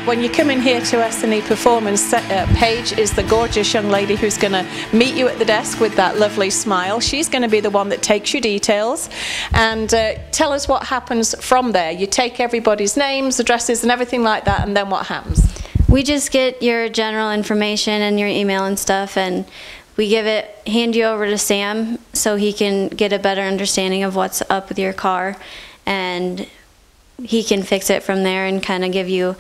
When you come in here to S&E Performance, Paige is the gorgeous young lady who's going to meet you at the desk with that lovely smile. She's going to be the one that takes your details and tell us what happens from there. You take everybody's names, addresses and everything like that, and then what happens? We just get your general information and your email and stuff, and we hand you over to Sam so he can get a better understanding of what's up with your car, and he can fix it from there and kind of give you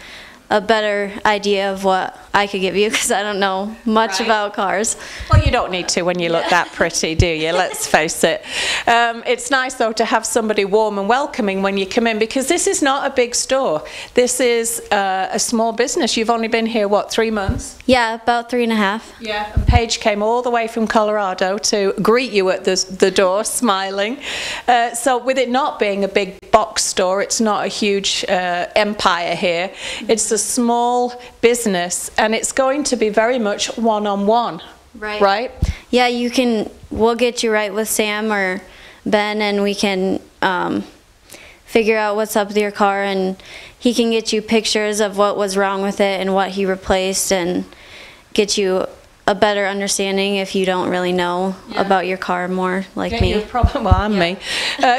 a better idea of what I could give you, because I don't know much about cars. Well, you don't need to when you look that pretty, do you? Let's face it. It's nice, though, to have somebody warm and welcoming when you come in, because this is not a big store. This is a small business. You've only been here, what, 3 months? Yeah, about 3.5. Yeah, and Paige came all the way from Colorado to greet you at the door, smiling. So with it not being a big box store, it's not a huge empire here. It's a small business, and it's going to be very much one-on-one, right? Yeah, we'll get you right with Sam or Ben, and we can figure out what's up with your car, and he can get you pictures of what was wrong with it and what he replaced, and get you a better understanding if you don't really know about your car more, like me. Me.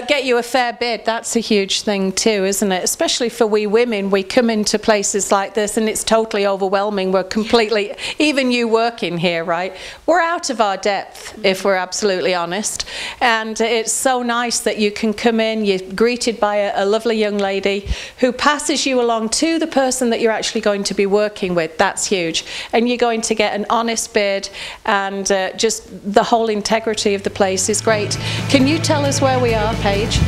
Get you a fair bid. That's a huge thing too, isn't it? Especially for we women. We come into places like this and it's totally overwhelming. We're completely, even you working here, right? We're out of our depth, if we're absolutely honest. And it's so nice that you can come in, you're greeted by a lovely young lady who passes you along to the person that you're actually going to be working with. That's huge. And you're going to get an honest bid, and just the whole integrity of the place is great. Can you tell us where we are, Paige?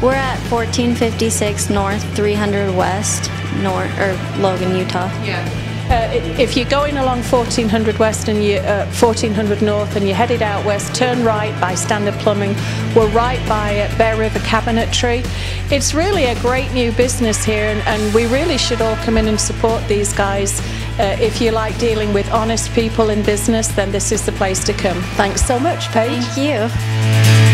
We're at 1456 North, 300 West, Logan, Utah. Yeah. If you're going along 1400 West and 1400 North and you're headed out west, turn right by Standard Plumbing. We're right by Bear River Cabinetry. It's really a great new business here, and we really should all come in and support these guys. If you like dealing with honest people in business, then this is the place to come. Thanks so much, Paige. Thank you.